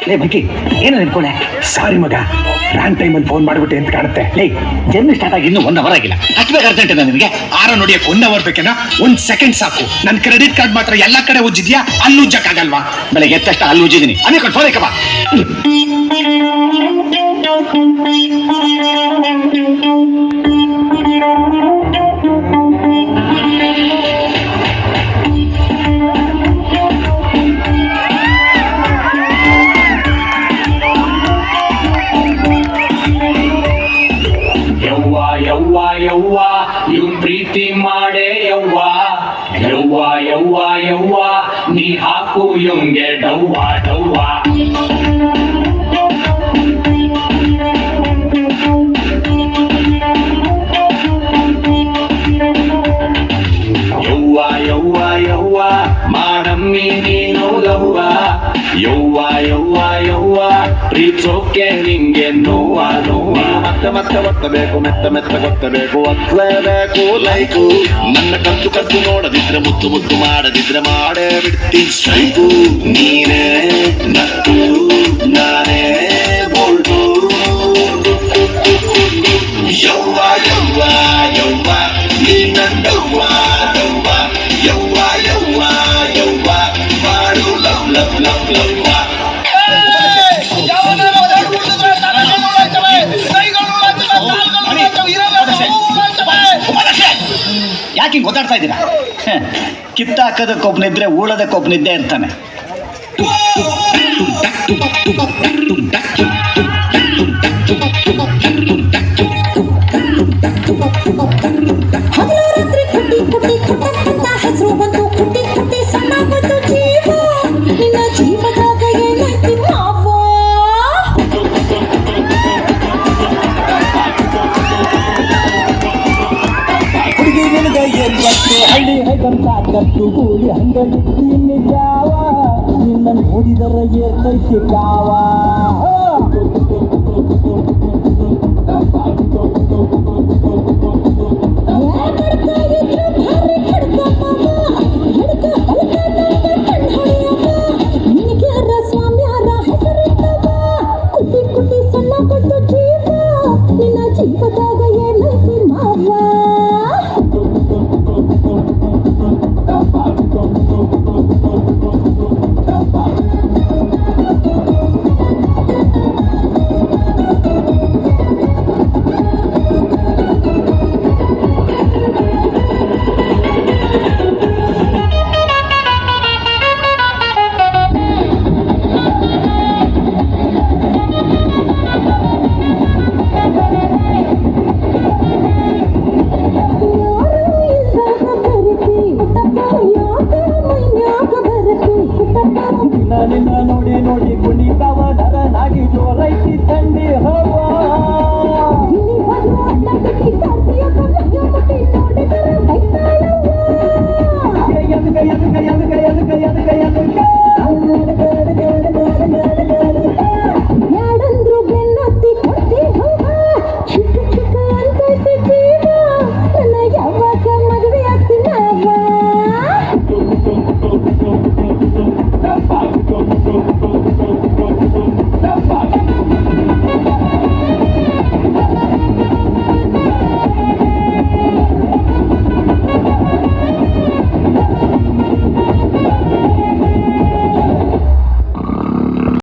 ಲೇ ಮಕ್ಕಿ ಏನು ನೆನ್ಕೊಂಡೆ? ಸಾರಿ ಮಗ, ರಾಂಗ್ ಟೈಮಲ್ಲಿ ಫೋನ್ ಮಾಡಿಬಿಟ್ಟೆ ಅಂತ ಕಾಣುತ್ತೆ. ಲೇ ಜರ್ನಿ ಸ್ಟಾರ್ಟ್ ಆಗಿ ಇನ್ನೂ 1 ಅವರ್ ಆಗಿಲ್ಲ. ಅಷ್ಟು ಬೇಗ ಅರ್ಜೆಂಟ್ ನಿನಗೆ? ಆರ ನೋಡಿಯಕ್ಕೆ 1 ಅವರ್ ಬೇಕೇನಾ? 1 ಸೆಕೆಂಡ್ ಸಾಕು. ನನ್ನ ಕ್ರೆಡಿಟ್ ಕಾರ್ಡ್ ಮಾತ್ರ ಎಲ್ಲಾ ಕಡೆ ಉಜ್ಜಿದ್ಯಾ, ಅಲ್ಲಿ ಉಜ್ಜಕ್ಕಾಗಲ್ವಾ? ಬೆಳಗ್ಗೆ ಎತ್ತಷ್ಟು ಅಲ್ಲಿ ಉಜ್ಜಿದ್ದೀನಿ. ಅದೇ ಕಡೆ ಫೋನ್ ಬಾ. ಯವ್ವ ಇವ್ ಪ್ರೀತಿ ಮಾಡೇ ಯವ್ವ ನೀ ಹಾಕು ಇವಂಗೆ ಡವ್ವ ಯವ್ವ ಮಾಡಮ್ಮಿ ನೀನು ಲವ್ವ ಯವ್ವ ಪ್ರೀತಿಸೋಕೆ ನಿಂಗೆ ನೋವ ಮತ್ತೆ ಒತ್ತಬೇಕು ಮೆತ್ತ ಗೊತ್ತಬೇಕು ಒತ್ತಲೇಬೇಕು ಲೈಕು ನನ್ನ ಕದ್ದು ನೋಡದಿದ್ರೆ ಮುದ್ದು ಮಾಡದಿದ್ರೆ ಮಾಡೇ ಬಿಡ್ತೀನಿ ಸ್ಟ್ರೈಕು ನೀನೇ ನತ್ತು ನಾನೇ ಬೋಲ್ಟು ಯವ್ವ ನೀ ನನ್ನವ್ವ ಯವ್ವ ಮಾಡು ಲವ್ ಯಾಕೆ ಹಿಂಗೆ ಗೊತ್ತಾಡ್ತಾ ಇದ್ದೀರಾ? ಕಿತ್ತಾಕೋದಕ್ಕೊಬ್ಬನಿದ್ರೆ ಉಳೋದಕ್ಕೊಬ್ಬನಿದ್ದೇ ಇರ್ತಾನೆ. ಹೆಸರು ಬಂದು ಕುಟ್ಟಿ ಸಣ್ಣ ಬಂದು ಜೀವ ನಿನ್ನ ಜೀವದಾಗ ಏನೈತಿ ಮಾವ? ಹುಡುಗಿ ನಿನಗ ಏನ್ ಬತ್ತು ಹಳ್ಳಿ ಹೇಗಂತ ಕತ್ತು ಗೂಳಿ ಹಂಗಲಿತ್ತಿ ನಿಜಾವ ನಿನ್ನ ನೋಡಿದರ ಏರ್ತೈತಿ ಕಾವ ಕುಟ್ಟಿ ಸಣ್ಣ ಬಂದು ಜೀವ ನಿನ್ನ ಜೀವದಾಗ ಏನೈತಿ ಮಾವ? ನಿನ್ನ ನೋಡಿ ಕುಣಿತಾವ ನರನಾಗಿ ಜೋರೈತಿ ತಂಡಿ ಹವ ಎದಕ